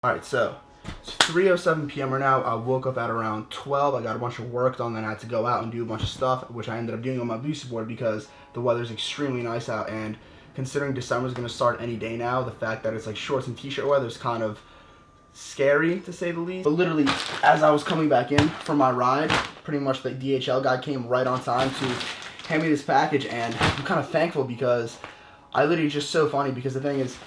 Alright, so it's 3:07 p.m. right now. I woke up at around 12. I got a bunch of work done, then I had to go out and do a bunch of stuff, which I ended up doing on my boosted board because the weather's extremely nice out, and considering December's going to start any day now, the fact that it's like shorts and t-shirt weather is kind of scary, to say the least. But literally, as I was coming back in from my ride, pretty much the DHL guy came right on time to hand me this package, and I'm kind of thankful because I literally just so funny because the thing is,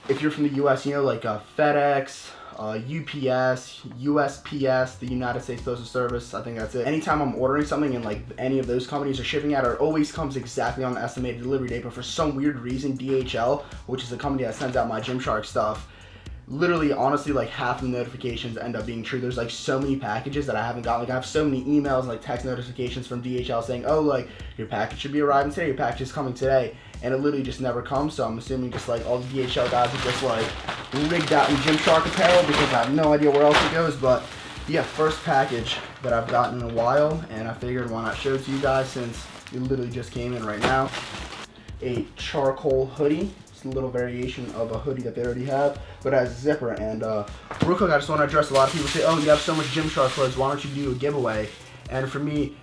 if you're from the U.S., you know, like FedEx, UPS, USPS, the United States Postal Service, I think that's it. Anytime I'm ordering something and like any of those companies are shipping out, it always comes exactly on the estimated delivery date. But for some weird reason, DHL, which is the company that sends out my Gymshark stuff, literally, honestly, like half the notifications end up being true. There's like so many packages that I haven't gotten. Like I have so many emails, like text notifications from DHL saying, oh, like your package should be arriving today, your package is coming today. And it literally just never comes. So I'm assuming just like all the DHL guys are just like rigged out in Gymshark apparel because I have no idea where else it goes. But yeah, first package that I've gotten in a while, and I figured why not show it to you guys since it literally just came in right now. A charcoal hoodie. A little variation of a hoodie that they already have, but it has a zipper. And real quick, I just want to address a lot of people say, oh, you have so much Gymshark clothes, why don't you do a giveaway? And for me,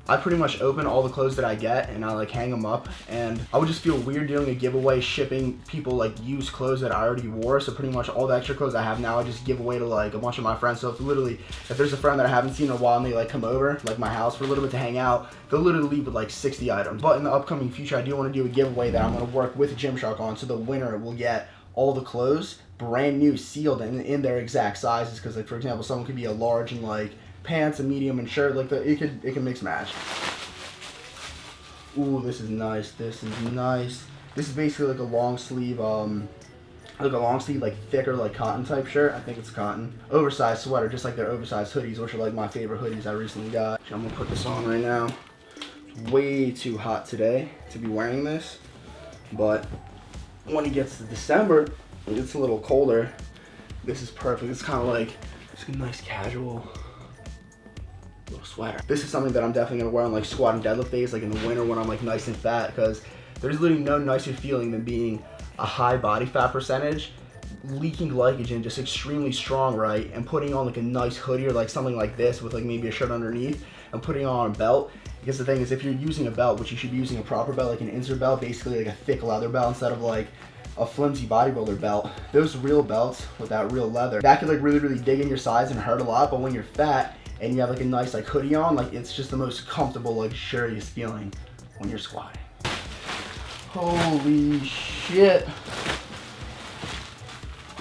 I pretty much open all the clothes that I get and I like hang them up, and I would just feel weird doing a giveaway shipping people like used clothes that I already wore. So pretty much all the extra clothes I have now I just give away to like a bunch of my friends. So if there's a friend that I haven't seen in a while and they like come over like my house for a little bit to hang out, they'll literally leave with like 60 items. But in the upcoming future, I do want to do a giveaway that I'm going to work with Gymshark on, so the winner will get all the clothes brand new, sealed, and in their exact sizes. Because like for example, someone could be a large in like pants, a medium and shirt, like it can mix match. Ooh, this is nice. This is nice. This is basically like a long sleeve, like thicker, like cotton type shirt. I think it's cotton. Oversized sweater, just like their oversized hoodies, which are like my favorite hoodies I recently got. I'm gonna put this on right now. It's way too hot today to be wearing this, but when it gets to December, it gets a little colder. This is perfect. It's kind of like just a nice casual little sweater. This is something that I'm definitely gonna wear on like squat and deadlift days, like in the winter when I'm like nice and fat, because there's literally no nicer feeling than being a high body fat percentage, leaking glycogen, just extremely strong, right? And putting on like a nice hoodie or like something like this with like maybe a shirt underneath and putting on a belt. Because the thing is, if you're using a belt, which you should be using a proper belt, like an insert belt, basically like a thick leather belt instead of like a flimsy bodybuilder belt, those real belts with that real leather, that could like really dig in your sides and hurt a lot. But when you're fat and you have like a nice like hoodie on, like it's just the most comfortable, luxurious feeling when you're squatting. Holy shit.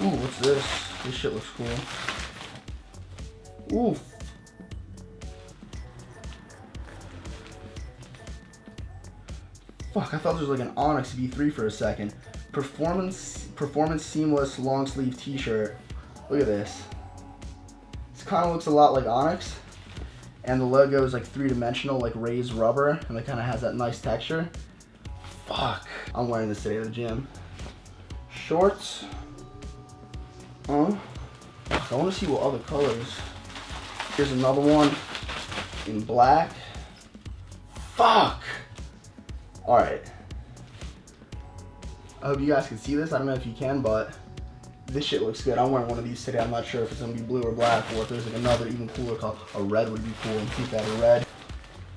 Ooh, what's this? This shit looks cool. Ooh. Fuck, I thought this was like an Onyx V3 for a second. Performance seamless long sleeve t-shirt. Look at this. Kind of looks a lot like Onyx, and the logo is like three-dimensional, like raised rubber, and it kind of has that nice texture. Fuck, I'm wearing this today to the gym. Shorts. I want to see what other colors. Here's another one in black. Fuck. All right. I hope you guys can see this. I don't know if you can, but this shit looks good. I'm wearing one of these today. I'm not sure if it's gonna be blue or black, or if there's like another even cooler color. A red would be cool, and keep that a red.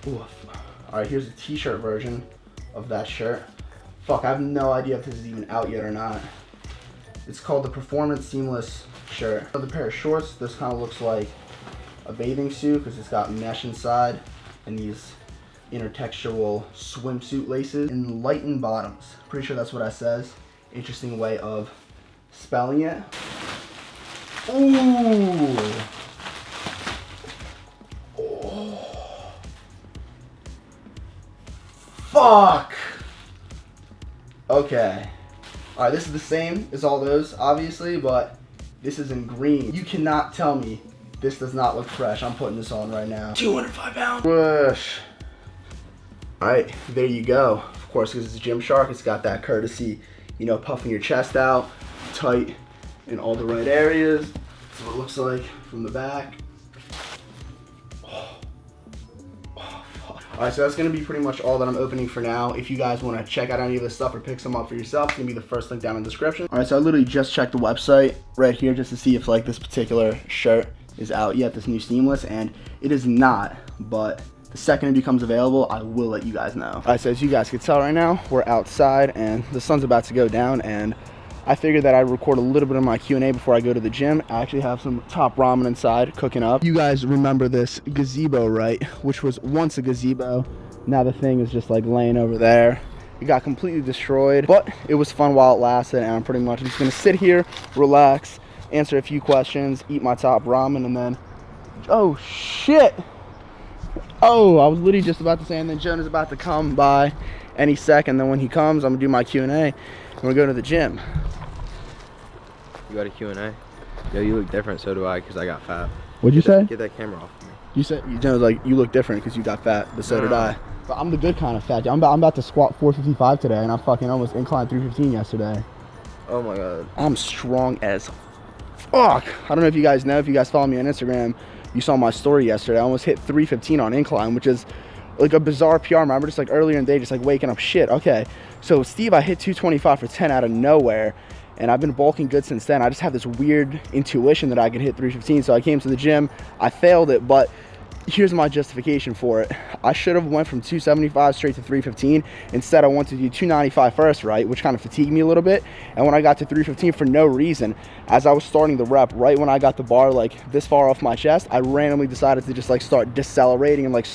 Ooh. All right, here's a t-shirt version of that shirt. Fuck, I have no idea if this is even out yet or not. It's called the Performance Seamless shirt. Another pair of shorts. This kind of looks like a bathing suit because it's got mesh inside and these intertextual swimsuit laces. Enlightened bottoms. Pretty sure that's what that says. Interesting way of spelling it. Ooh. Oh. Fuck. Okay. Alright, this is the same as all those, obviously, but this is in green. You cannot tell me this does not look fresh. I'm putting this on right now. 205 pounds. Whoosh. Alright, there you go. Of course, because it's Gymshark, it's got that courtesy, you know, puffing your chest out, tight in all the right areas. That's what it looks like from the back. Oh, fuck. Alright, so that's going to be pretty much all that I'm opening for now. If you guys want to check out any of this stuff or pick some up for yourself, it's going to be the first link down in the description. Alright, so I literally just checked the website right here just to see if like this particular shirt is out yet, this new seamless, and it is not, but the second it becomes available, I will let you guys know. Alright, so as you guys can tell right now, we're outside and the sun's about to go down, and I figured that I'd record a little bit of my Q&A before I go to the gym. I actually have some top ramen inside cooking up. You guys remember this gazebo, right? Which was once a gazebo. Now the thing is just like laying over there. It got completely destroyed, but it was fun while it lasted, and I'm pretty much just gonna sit here, relax, answer a few questions, eat my top ramen, and then, oh shit! Oh, I was literally just about to say, and then Jonah's about to come by any second. Then when he comes, I'm gonna do my Q&A, and we're going to the gym. You got a Q&A? Yo, you look different, so do I, because I got fat. What'd you say? Get that camera off me. You said, Jonah's like, you look different because you got fat, but so did I. But I'm the good kind of fat. I'm about to squat 455 today, and I fucking almost inclined 315 yesterday. Oh my god. I'm strong as fuck. I don't know if you guys know, if you guys follow me on Instagram, you saw my story yesterday. I almost hit 315 on incline, which is like a bizarre PR. Remember, just like earlier in the day, just like waking up shit. Okay, so Steve, I hit 225 for 10 out of nowhere, and I've been bulking good since then. I just have this weird intuition that I could hit 315, so I came to the gym. I failed it, but here's my justification for it. I should have went from 275 straight to 315. Instead, I wanted to do 295 first, right, which kind of fatigued me a little bit. And when I got to 315, for no reason, as I was starting the rep, right when I got the bar like this far off my chest, I randomly decided to just like start decelerating and like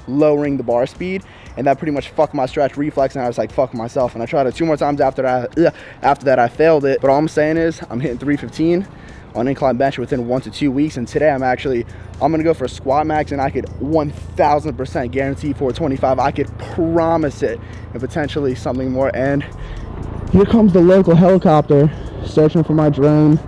lowering the bar speed, and that pretty much fucked my stretch reflex, and I was like, fuck myself. And I tried it 2 more times after that. I failed it. But all I'm saying is I'm hitting 315 on incline bench within 1 to 2 weeks, and today I'm gonna go for a squat max, and I could 1000% guarantee 425. I could promise it, and potentially something more. And here comes the local helicopter searching for my drone,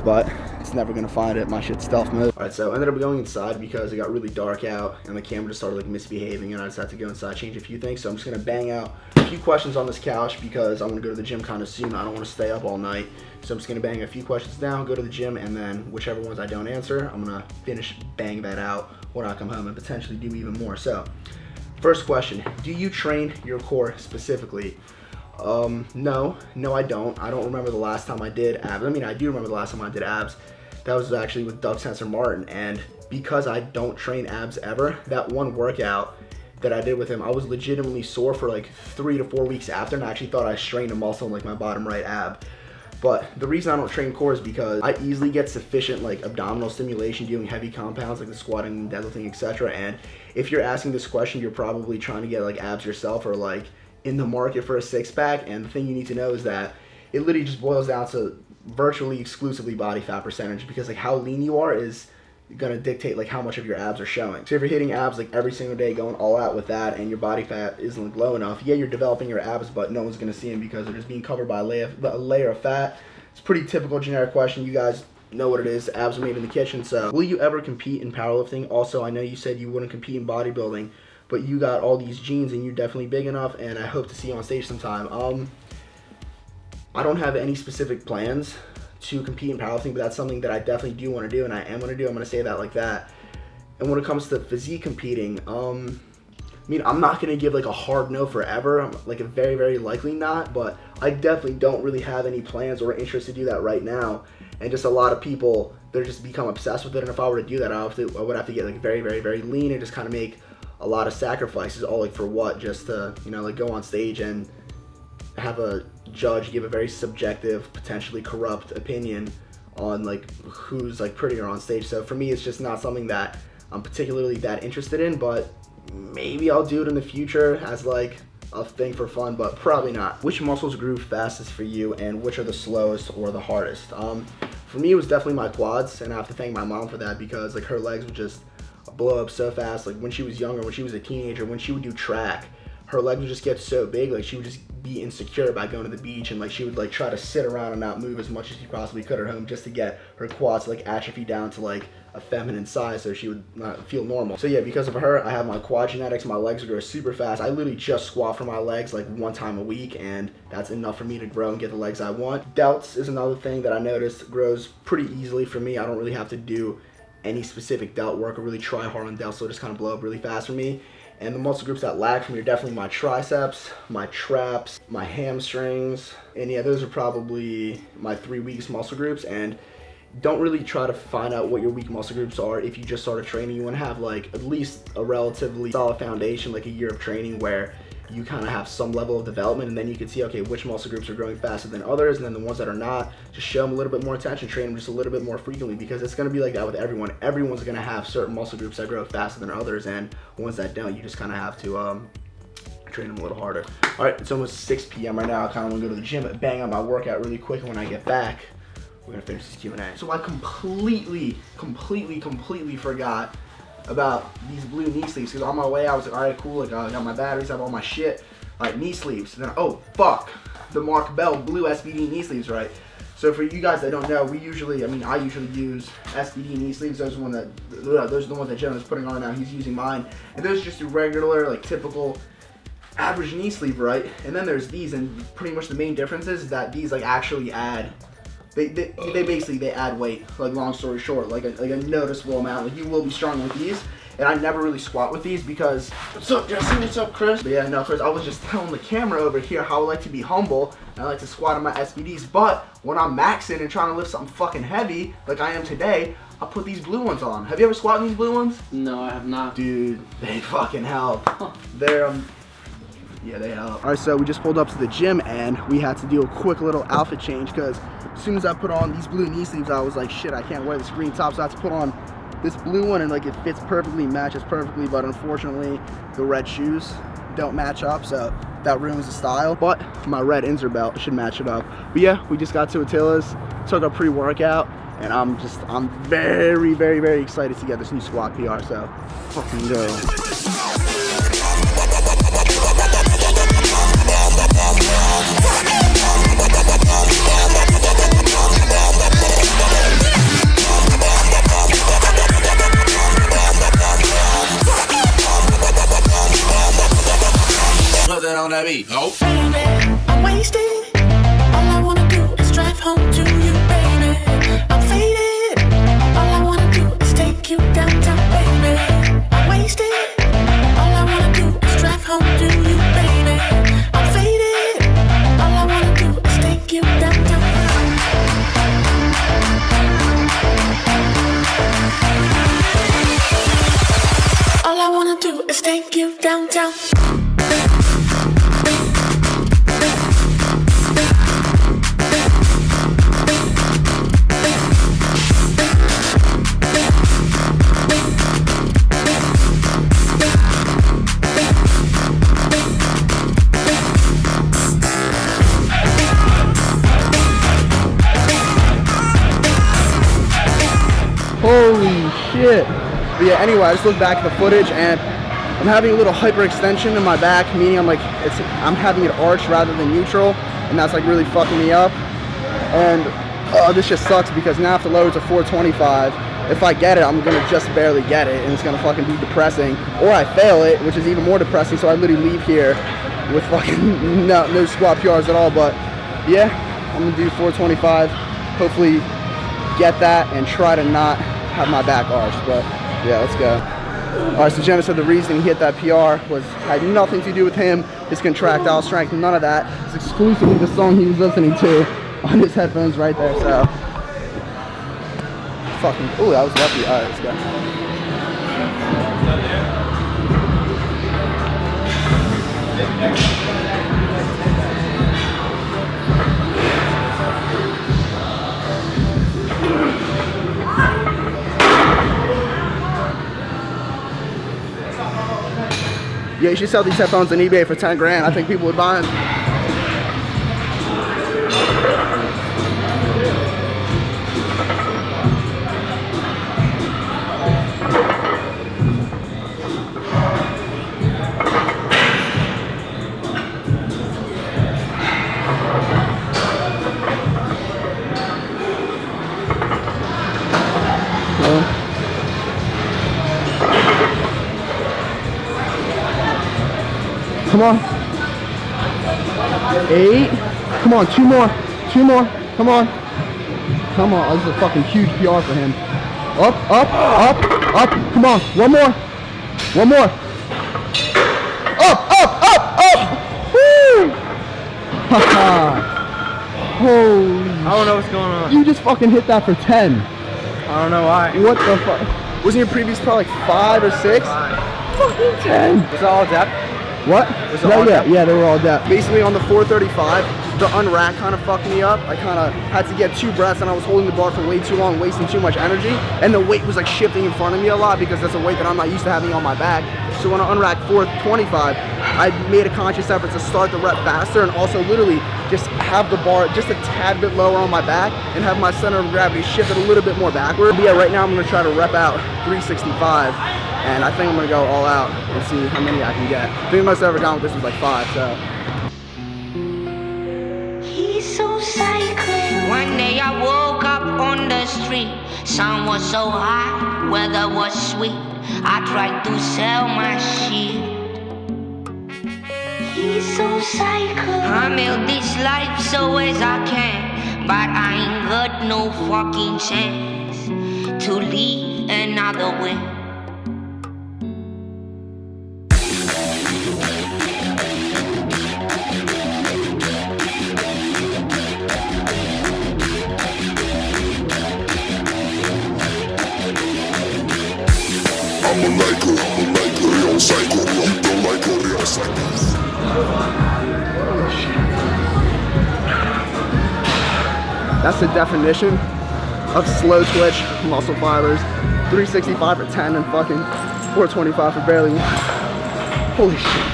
but it's never gonna find it. My shit's stealth mode. All right, so I ended up going inside because it got really dark out and the camera just started like misbehaving, and I just had to go inside, change a few things. So I'm just gonna bang out a few questions on this couch because I'm gonna go to the gym kind of soon. I don't want to stay up all night. So I'm just gonna bang a few questions down, go to the gym, and then whichever ones I don't answer, I'm gonna bang that out when I come home and potentially do even more. So first question, do you train your core specifically? No, I don't. I don't remember the last time I did abs. I mean, I do remember the last time I did abs. That was actually with Doug Sensor Martin, and because I don't train abs ever, that one workout that I did with him, I was legitimately sore for like 3 to 4 weeks after, and I actually thought I strained a muscle in like my bottom right ab. But the reason I don't train core is because I easily get sufficient like abdominal stimulation doing heavy compounds like the squatting, deadlifting, etc. And if you're asking this question, you're probably trying to get like abs yourself or like in the market for a six-pack. And the thing you need to know is that it literally just boils down to virtually exclusively body fat percentage, because like how lean you are is gonna dictate like how much of your abs are showing. So if you're hitting abs like every single day, going all out with that, and your body fat isn't like low enough, yeah, you're developing your abs, but no one's gonna see them because they're just being covered by a layer of fat. It's a pretty typical generic question. You guys know what it is. Abs are made in the kitchen. So will you ever compete in powerlifting? Also, I know you said you wouldn't compete in bodybuilding, but you got all these genes and you're definitely big enough, and I hope to see you on stage sometime. I don't have any specific plans to compete in powerlifting, but that's something that I definitely do want to do, and I am going to do. I'm going to say that like that. And when it comes to physique competing, I mean, I'm not going to give like a hard no forever. I'm like a very, very likely not, but I definitely don't really have any plans or interest to do that right now. And just a lot of people, they're just become obsessed with it. And if I were to do that, I would have to get like very, very, very lean and just kind of make a lot of sacrifices, all like for what? Just to, you know, like go on stage and have a judge give a very subjective, potentially corrupt opinion on like who's like prettier on stage. So for me, it's just not something that I'm particularly that interested in, but maybe I'll do it in the future as like a thing for fun, but probably not. Which muscles grew fastest for you, and which are the slowest or the hardest? For me, it was definitely my quads, and I have to thank my mom for that, because like her legs would just blow up so fast. Like when she was younger, when she was a teenager, when she would do track, her legs would just get so big, like she would just be insecure about going to the beach, and like she would like try to sit around and not move as much as she possibly could at home just to get her quads to, like atrophy down to like a feminine size so she would not feel normal. So yeah, because of her, I have my quad genetics. My legs grow super fast. I literally just squat for my legs like 1 time a week, and that's enough for me to grow and get the legs I want. Delts is another thing that I noticed grows pretty easily for me. I don't really have to do any specific delt work or really try hard on delts, so it just kind of blow up really fast for me. And the muscle groups that lag for me are definitely my triceps, my traps, my hamstrings. And yeah, those are probably my 3 weakest muscle groups. And don't really try to find out what your weak muscle groups are if you just started training. You want to have like at least a relatively solid foundation, like a year of training where you kind of have some level of development, and then you can see, okay, which muscle groups are growing faster than others, and then the ones that are not, just show them a little bit more attention, train them just a little bit more frequently, because it's going to be like that with everyone. Everyone's going to have certain muscle groups that grow faster than others, and ones that don't, you just kind of have to train them a little harder. All right, it's almost 6 p.m. right now. I kind of want to go to the gym, but bang on my workout really quick, and when I get back, we're going to finish this Q&A. So I completely forgot about these blue knee sleeves, because on my way I was like, all right, cool, like I got my batteries, I have all my shit, like knee sleeves, and then oh fuck, the Mark Bell blue SBD knee sleeves, right? So for you guys that don't know, I usually use SBD knee sleeves. Those are the ones that Jenna's putting on now. He's using mine, and those are just a regular, like typical average knee sleeve, right? And then there's these, and pretty much the main difference is that these like actually add. They basically add weight, like long story short, like a noticeable amount. Like you will be strong with these, and I never really squat with these because, what's up Jesse, what's up Chris? But yeah, no Chris, I was just telling the camera over here how I like to be humble, and I like to squat on my SBDs, but when I'm maxing and trying to lift something fucking heavy, like I am today, I put these blue ones on. Have you ever squatted in these blue ones? No, I have not. Dude, they fucking help. They're, yeah, they help. All right, so we just pulled up to the gym, and we had to do a quick little outfit change, because as soon as I put on these blue knee sleeves, I was like, shit, I can't wear this green top, so I had to put on this blue one, and like it fits perfectly, matches perfectly, but unfortunately the red shoes don't match up, so that ruins the style. But my red Inzer belt should match it up. But yeah, we just got to Attila's, took a pre-workout, and I'm very excited to get this new squat PR, so fucking go. On that beat. Oh. Baby, I'm wasted. All I wanna do is drive home to you, baby. I'm faded. All I wanna do is take you downtown, baby. I'm wasted. All I wanna do is drive home to you, baby. I'm faded. All I wanna do is take you downtown. All I wanna do is take you downtown. Holy shit. But yeah, anyway, I just looked back at the footage, and I'm having a little hyperextension in my back, meaning I'm having it arched rather than neutral, and that's like really fucking me up. And this just sucks, because now I have to lower it to 425. If I get it, I'm gonna just barely get it, and it's gonna fucking be depressing. Or I fail it, which is even more depressing, so I literally leave here with fucking no squat PRs at all. But yeah, I'm gonna do 425, hopefully get that, and try to not have my back arched. But yeah, let's go. All right, so Jenna said the reason he hit that PR had nothing to do with him, his contractile strength, none of that. It's exclusively the song he was listening to on his headphones right there, so. Fucking, ooh, that was lucky. All right, let's go. Yeah, you should sell these headphones on eBay for 10 grand. I think people would buy them. Come on. 8. Come on, 2 more. 2 more. Come on. Come on. This is a fucking huge PR for him. Up, up, up, up. Come on. 1 more. 1 more. Holy I don't know what's going on. You just fucking hit that for 10. I don't know why. What the fuck? Wasn't your previous probably like 5 or 6? Fucking 10. Was it all depth? What? Was it all yeah, depth? yeah, they were all depth. Basically on the 435, the unrack kind of fucked me up. I kind of had to get 2 breaths and I was holding the bar for way too long, wasting too much energy. And the weight was like shifting in front of me a lot because that's a weight that I'm not used to having on my back. So when I unracked 425, I made a conscious effort to start the rep faster and also literally just have the bar just a tad bit lower on my back and have my center of gravity shifted a little bit more backward. But yeah, right now I'm gonna try to rep out 365. And I think I'm gonna go all out and see how many I can get. I think the most I've ever gone with this was like 5, so. He's so psycho. One day I woke up on the street. Sun was so hot, weather was sweet. I tried to sell my shit. He's so psycho. I milk this life so as I can, but I ain't got no fucking chance to leave another way. I'm a real psycho. You don't like a real psycho. That's the definition of slow twitch muscle fibers. 365 for 10 and fucking 425 for barely 1. Holy shit.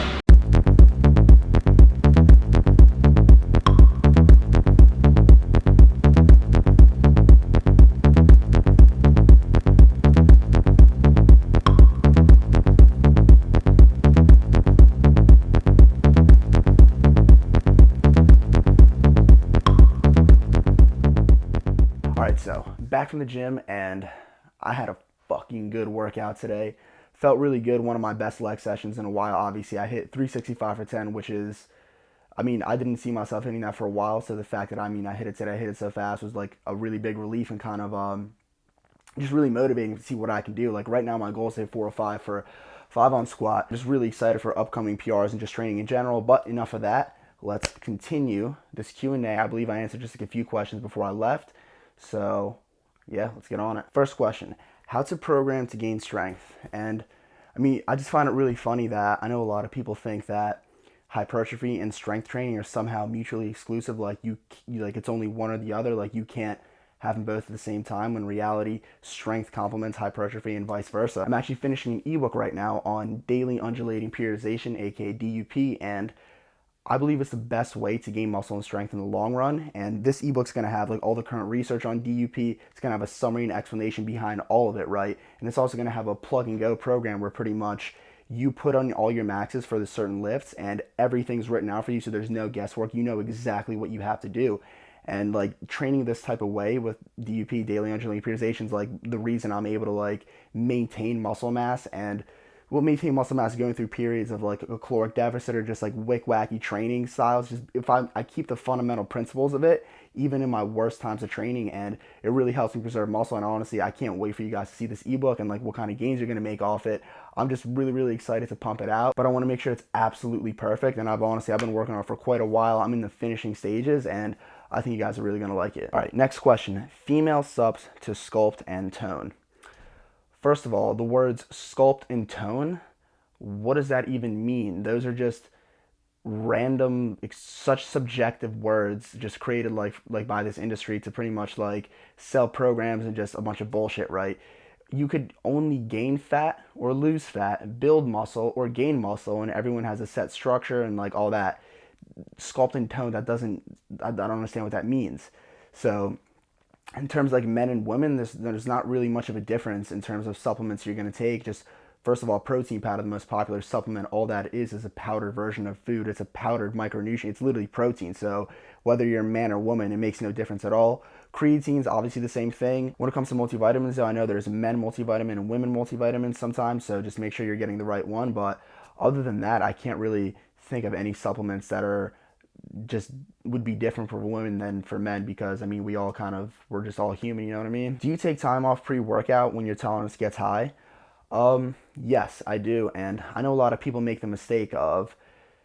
So back from the gym and I had a fucking good workout today. Felt really good. One of my best leg sessions in a while. Obviously I hit 365 for 10, which is, I mean, I didn't see myself hitting that for a while. So the fact that, I hit it today, I hit it so fast was like a really big relief and kind of just really motivating to see what I can do. Like right now my goal is to hit 405 for 5 on squat. Just really excited for upcoming PRs and just training in general. But enough of that. Let's continue this Q&A. I believe I answered just like a few questions before I left. So yeah, let's get on it. First question, how to program to gain strength. And I just find it really funny that I know a lot of people think that hypertrophy and strength training are somehow mutually exclusive. Like you like it's only one or the other. Like you can't have them both at the same time, when in reality, strength complements hypertrophy and vice versa. I'm actually finishing an ebook right now on daily undulating periodization, aka DUP, and I believe it's the best way to gain muscle and strength in the long run. And this ebook's going to have like all the current research on DUP. It's going to have a summary and explanation behind all of it, right? And it's also going to have a plug and go program where pretty much you put on all your maxes for the certain lifts and everything's written out for you. So there's no guesswork. You know exactly what you have to do. And like training this type of way with DUP, daily undulating periodization, is like the reason I'm able to like maintain muscle mass and maintain muscle mass going through periods of like a caloric deficit or just like wacky training styles. Just if I keep the fundamental principles of it, even in my worst times of training, and it really helps me preserve muscle. And honestly, I can't wait for you guys to see this ebook and like what kind of gains you're going to make off it. I'm just really excited to pump it out, but I want to make sure it's absolutely perfect. And I've been working on it for quite a while. I'm in the finishing stages and I think you guys are really going to like it. All right, next question. Female subs to sculpt and tone. First of all, the words sculpt and tone, what does that even mean? Those are just random, such subjective words just created like by this industry to pretty much like sell programs and just a bunch of bullshit, right? You could only gain fat or lose fat, build muscle or gain muscle, and everyone has a set structure and like all that. Sculpt and tone, I don't understand what that means. So in terms of like men and women, there's not really much of a difference in terms of supplements you're going to take. Just first of all, protein powder, the most popular supplement, all that is a powdered version of food. It's a powdered micronutrient. It's literally protein. So whether you're a man or woman, it makes no difference at all. Creatine's obviously the same thing. When it comes to multivitamins, though, I know there's men multivitamin and women multivitamins sometimes, so just make sure you're getting the right one. But other than that, I can't really think of any supplements that are just would be different for women than for men, because we all we're just all human, you know what I mean? Do you take time off pre-workout when your tolerance gets high? Yes, I do. And I know a lot of people make the mistake of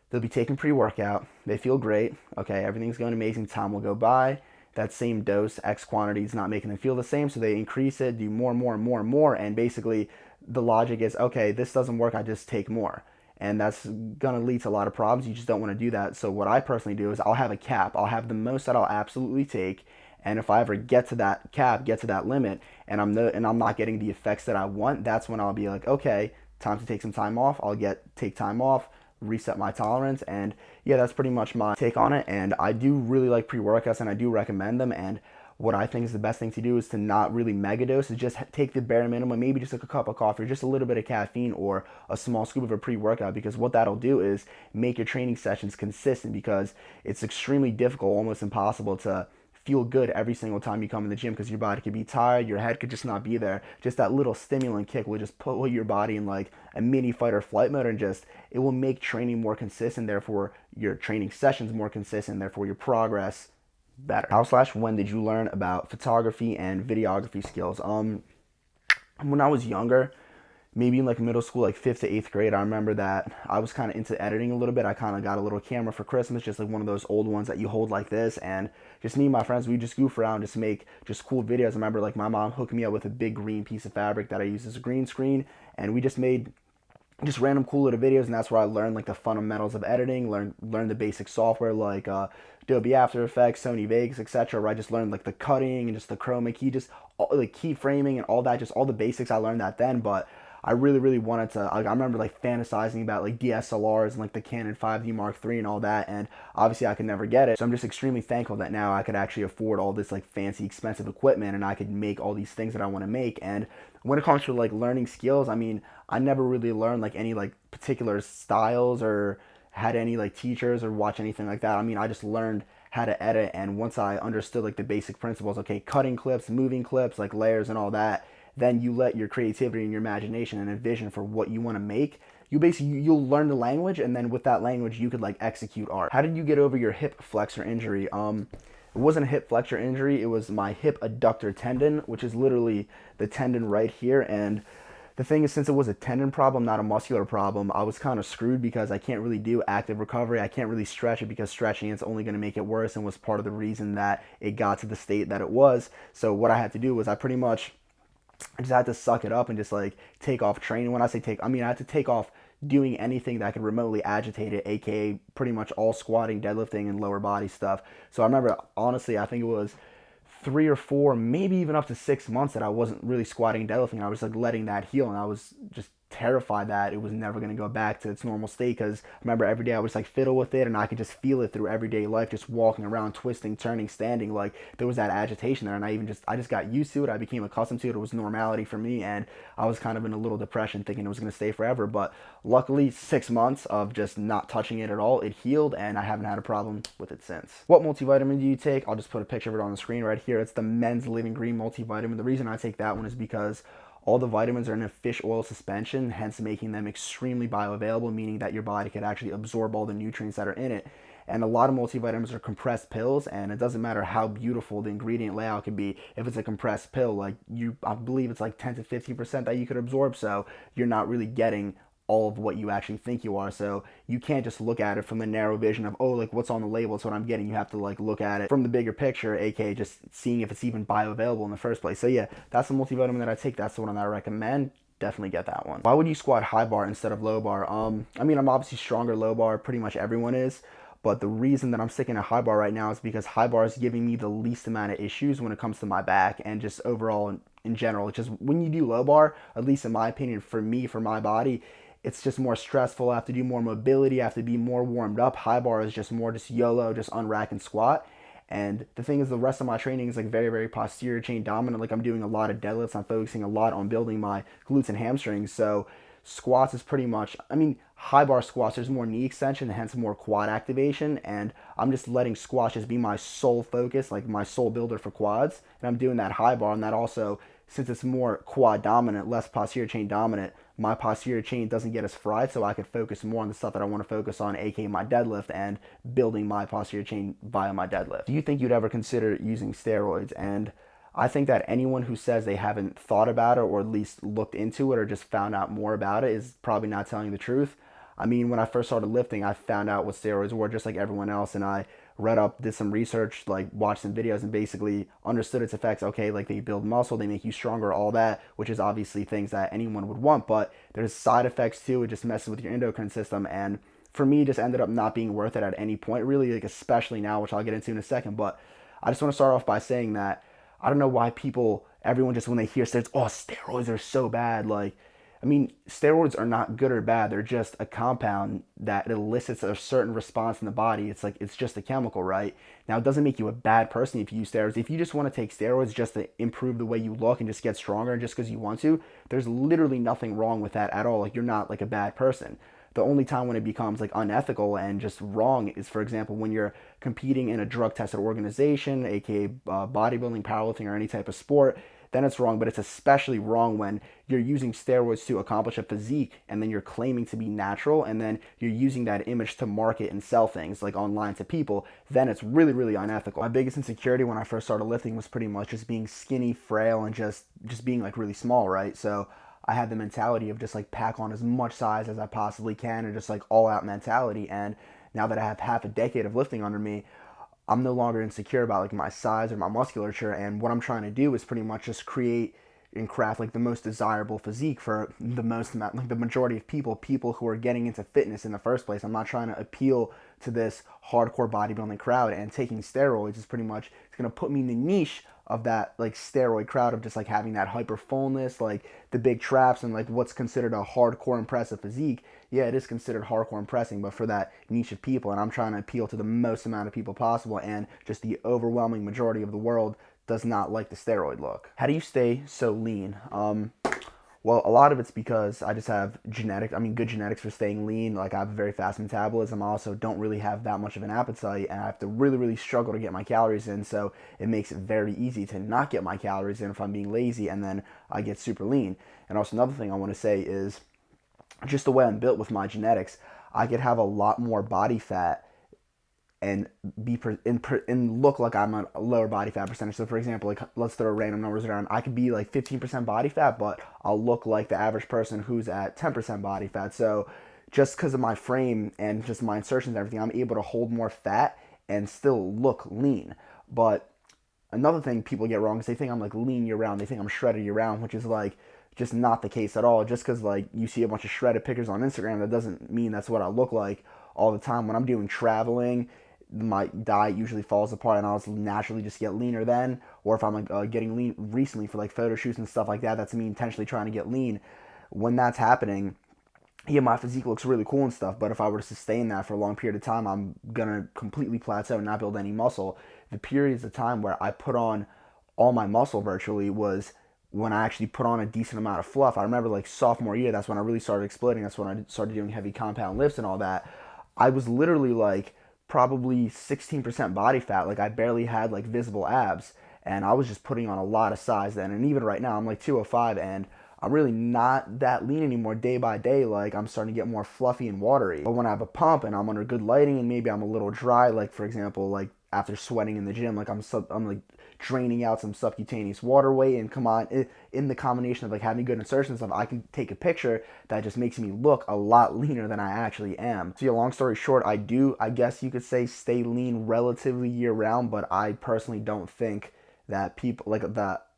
they'll be taking pre-workout. They feel great. Okay, everything's going amazing. Time will go by. That same dose, X quantity, is not making them feel the same, so they increase it, do more and more and more and more, and basically the logic is, okay, this doesn't work, I just take more. And that's going to lead to a lot of problems. You just don't want to do that. So what I personally do is I'll have a cap. I'll have the most that I'll absolutely take. And if I ever get to that cap, get to that limit, and I'm not getting the effects that I want, that's when I'll be like, okay, time to take some time off. Take time off, reset my tolerance, and yeah, that's pretty much my take on it. And I do really like pre-workouts, and I do recommend them. And what I think is the best thing to do is to not really megadose, is just take the bare minimum, maybe just like a cup of coffee, or just a little bit of caffeine, or a small scoop of a pre-workout, because what that'll do is make your training sessions consistent, because it's extremely difficult, almost impossible, to feel good every single time you come in the gym, because your body could be tired, your head could just not be there. Just that little stimulant kick will just put your body in like a mini fight or flight mode, and just it will make training more consistent, therefore your training sessions more consistent, therefore your progress better. How/when did you learn about photography and videography skills? When I was younger, maybe in like middle school, like 5th to 8th grade, I remember that I was kind of into editing a little bit. I kind of got a little camera for Christmas, just like one of those old ones that you hold like this, and just me and my friends, we just goof around, just make just cool videos. I remember like my mom hooked me up with a big green piece of fabric that I used as a green screen, and we just made just random cool little videos, and that's where I learned like the fundamentals of editing, learned the basic software like Adobe After Effects, Sony Vegas, etc. Where I just learned like the cutting and just the chroma key, just like keyframing and all that, just all the basics. I learned that then, but I really wanted to, like, I remember like fantasizing about like DSLRs and like the Canon 5D Mark III and all that, and obviously I could never get it. So I'm just extremely thankful that now I could actually afford all this like fancy expensive equipment, and I could make all these things that I want to make. And when it comes to like learning skills, I mean, I never really learned like any like particular styles or had any like teachers or watch anything like that. I mean, I just learned how to edit, and once I understood like the basic principles, okay, cutting clips, moving clips, like layers and all that, then you let your creativity and your imagination and a vision for what you want to make. You'll learn the language, and then with that language you could like execute art. How did you get over your hip flexor injury? It wasn't a hip flexor injury, it was my hip adductor tendon, which is literally the tendon right here. And the thing is, since it was a tendon problem, not a muscular problem, I was kind of screwed, because I can't really do active recovery. I can't really stretch it, because stretching it's only going to make it worse, and was part of the reason that it got to the state that it was. So what I had to do was I just had to suck it up and just like take off training. When I say take, I mean I had to take off doing anything that could remotely agitate it, aka pretty much all squatting, deadlifting, and lower body stuff. So I remember, honestly, I think it was 3 or 4, maybe even up to 6 months that I wasn't really squatting and deadlifting. I was like letting that heal, and I was just terrified that it was never going to go back to its normal state, because I remember every day I was like fiddle with it, and I could just feel it through everyday life, just walking around, twisting, turning, standing. Like there was that agitation there, and I just got used to it. I became accustomed to it. It was normality for me, and I was kind of in a little depression thinking it was going to stay forever. But luckily 6 months of just not touching it at all, it healed, and I haven't had a problem with it since. What multivitamin do you take? I'll just put a picture of it on the screen right here. It's the Men's Living Green multivitamin. The reason I take that one is because all the vitamins are in a fish oil suspension, hence making them extremely bioavailable, meaning that your body could actually absorb all the nutrients that are in it. And a lot of multivitamins are compressed pills, and it doesn't matter how beautiful the ingredient layout can be. If it's a compressed pill, like I believe it's like 10 to 15% that you could absorb, so you're not really getting all of what you actually think you are. So you can't just look at it from the narrow vision of, oh, like what's on the label, it's what I'm getting. You have to like look at it from the bigger picture, aka just seeing if it's even bioavailable in the first place. So yeah, that's the multivitamin that I take. That's the one that I recommend. Definitely get that one. Why would you squat high bar instead of low bar? I mean, I'm obviously stronger low bar, pretty much everyone is. But the reason that I'm sticking to high bar right now is because high bar is giving me the least amount of issues when it comes to my back and just overall in general. It's just when you do low bar, at least in my opinion, for me, for my body, it's just more stressful. I have to do more mobility. I have to be more warmed up. High bar is just more just YOLO, just unrack and squat. And the thing is, the rest of my training is like very posterior chain dominant. Like I'm doing a lot of deadlifts. I'm focusing a lot on building my glutes and hamstrings. So squats is pretty much, I mean, high bar squats, there's more knee extension, hence more quad activation. And I'm just letting squats just be my sole focus, like my sole builder for quads. And I'm doing that high bar. And that also, since it's more quad dominant, less posterior chain dominant, my posterior chain doesn't get as fried, so I could focus more on the stuff that I want to focus on, aka my deadlift, and building my posterior chain via my deadlift. Do you think you'd ever consider using steroids? And I think that anyone who says they haven't thought about it, or at least looked into it, or just found out more about it, is probably not telling the truth. I mean, when I first started lifting, I found out what steroids were just like everyone else, and I read up, did some research, like watched some videos, and basically understood its effects. Okay, like they build muscle, they make you stronger, all that, which is obviously things that anyone would want, but there's side effects too. It just messes with your endocrine system, and for me, just ended up not being worth it at any point, really, like especially now, which I'll get into in a second. But I just want to start off by saying that I don't know why everyone just when they hear steroids, oh, steroids are so bad. Like, I mean, steroids are not good or bad. They're just a compound that elicits a certain response in the body. It's like, it's just a chemical, right? Now, it doesn't make you a bad person if you use steroids. If you just want to take steroids just to improve the way you look and just get stronger and just because you want to, there's literally nothing wrong with that at all. Like, you're not like a bad person. The only time when it becomes like unethical and just wrong is, for example, when you're competing in a drug tested organization, aka bodybuilding, powerlifting, or any type of sport. Then it's wrong, but it's especially wrong when you're using steroids to accomplish a physique and then you're claiming to be natural and then you're using that image to market and sell things like online to people. Then it's really, really unethical. My biggest insecurity when I first started lifting was pretty much just being skinny, frail, and just being like really small, right? So I had the mentality of just like pack on as much size as I possibly can and just like all out mentality. And now that I have half a decade of lifting under me, I'm no longer insecure about like my size or my musculature, and what I'm trying to do is pretty much just create and craft like the most desirable physique for the most amount, like the majority of people who are getting into fitness in the first place. I'm not trying to appeal to this hardcore bodybuilding crowd, and taking steroids is pretty much, it's going to put me in the niche of that like steroid crowd of just like having that hyper fullness, like the big traps, and like what's considered a hardcore impressive physique. Yeah, it is considered hardcore impressing, but for that niche of people, and I'm trying to appeal to the most amount of people possible, and just the overwhelming majority of the world does not like the steroid look. How do you stay so lean? Well, a lot of it's because I just have good genetics for staying lean. Like, I have a very fast metabolism. I also don't really have that much of an appetite, and I have to really, really struggle to get my calories in. So it makes it very easy to not get my calories in if I'm being lazy, and then I get super lean. And also another thing I want to say is just the way I'm built with my genetics, I could have a lot more body fat and look like I'm a lower body fat percentage. So for example, like let's throw random numbers around. I could be like 15% body fat, but I'll look like the average person who's at 10% body fat. So just because of my frame and just my insertions and everything, I'm able to hold more fat and still look lean. But another thing people get wrong is they think I'm like lean year round. They think I'm shredded year round, which is like just not the case at all. Just because like you see a bunch of shredded pictures on Instagram, that doesn't mean that's what I look like all the time. When I'm doing traveling, my diet usually falls apart and I'll naturally just get leaner then. Or if I'm like getting lean recently for like photo shoots and stuff like that, that's me intentionally trying to get lean. When that's happening, yeah, my physique looks really cool and stuff, but if I were to sustain that for a long period of time, I'm gonna completely plateau and not build any muscle. The periods of time where I put on all my muscle virtually was when I actually put on a decent amount of fluff. I remember like sophomore year, that's when I really started exploding. That's when I started doing heavy compound lifts and all that. I was literally like probably 16% body fat. Like, I barely had like visible abs, and I was just putting on a lot of size then. And even right now I'm like 205, and I'm really not that lean anymore. Day by day, like, I'm starting to get more fluffy and watery. But when I have a pump and I'm under good lighting and maybe I'm a little dry, like for example, like after sweating in the gym, like I'm like draining out some subcutaneous water weight, and come on, in the combination of like having good insertions stuff, I can take a picture that just makes me look a lot leaner than I actually am. So yeah, long story short, I guess you could say, stay lean relatively year round, but I personally don't think that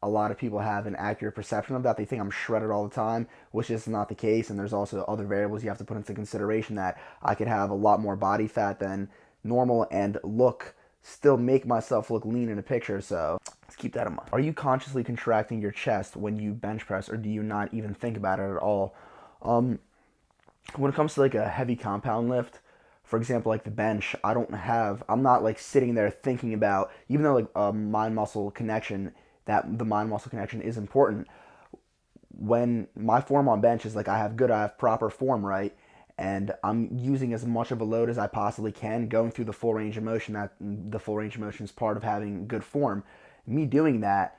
a lot of people have an accurate perception of that. They think I'm shredded all the time, which is not the case. And there's also other variables you have to put into consideration, that I could have a lot more body fat than normal and still make myself look lean in a picture. So let's keep that in mind. Are you consciously contracting your chest when you bench press, or do you not even think about it at all? When it comes to like a heavy compound lift, for example, like the bench, I'm not like sitting there thinking about, even though like mind-muscle connection, that the mind-muscle connection is important. When my form on bench is like, I have proper form, right? And I'm using as much of a load as I possibly can, going through the full range of motion. That the full range of motion is part of having good form. Me doing that,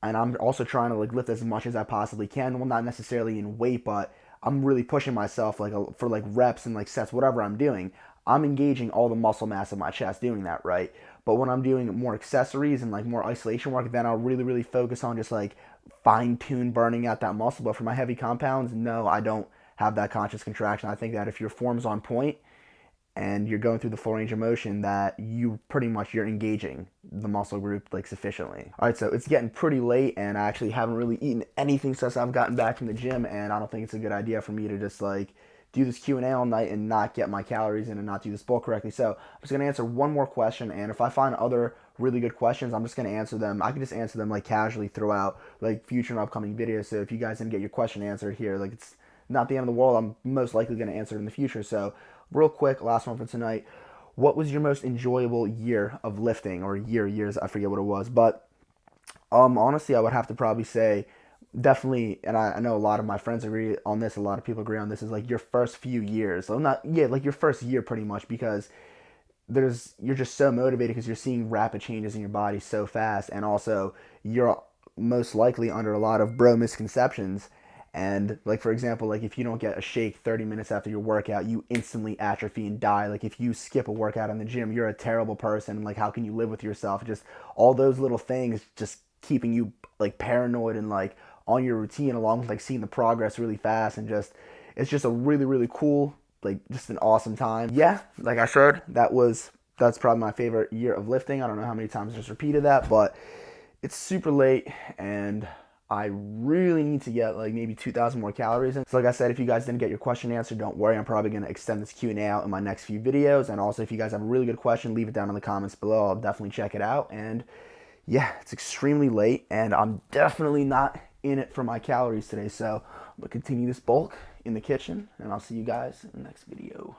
and I'm also trying to like lift as much as I possibly can. Well, not necessarily in weight, but I'm really pushing myself like for like reps and like sets, whatever I'm doing. I'm engaging all the muscle mass of my chest doing that, right? But when I'm doing more accessories and like more isolation work, then I'll really, really focus on just like fine-tune burning out that muscle. But for my heavy compounds, no, I don't have that conscious contraction. I think that if your form's on point and you're going through the full range of motion, that you're engaging the muscle group like sufficiently. All right, so it's getting pretty late and I actually haven't really eaten anything since I've gotten back from the gym, and I don't think it's a good idea for me to just like do this Q&A all night and not get my calories in and not do this bulk correctly. So I'm just going to answer one more question, and if I find other really good questions, I'm just going to answer them. I can just answer them like casually throughout like future and upcoming videos. So if you guys didn't get your question answered here, like it's not the end of the world. I'm most likely going to answer it in the future. So real quick, last one for tonight. What was your most enjoyable year of lifting, or years? I forget what it was, but honestly, I would have to probably say definitely, and I know a lot of my friends agree on this, a lot of people agree on this, is like your first few years. So like your first year pretty much, because you're just so motivated because you're seeing rapid changes in your body so fast, and also you're most likely under a lot of bro misconceptions. And like, for example, like if you don't get a shake 30 minutes after your workout, you instantly atrophy and die. Like if you skip a workout in the gym, you're a terrible person. Like how can you live with yourself? Just all those little things just keeping you like paranoid and like on your routine, along with like seeing the progress really fast, and just it's just a really, really cool, like just an awesome time. Yeah, like I said, that's probably my favorite year of lifting. I don't know how many times I just repeated that, but it's super late and I really need to get like maybe 2,000 more calories in. So like I said, if you guys didn't get your question answered, don't worry. I'm probably going to extend this Q&A out in my next few videos. And also, if you guys have a really good question, leave it down in the comments below. I'll definitely check it out. And yeah, it's extremely late and I'm definitely not in it for my calories today. So I'm going to continue this bulk in the kitchen, and I'll see you guys in the next video.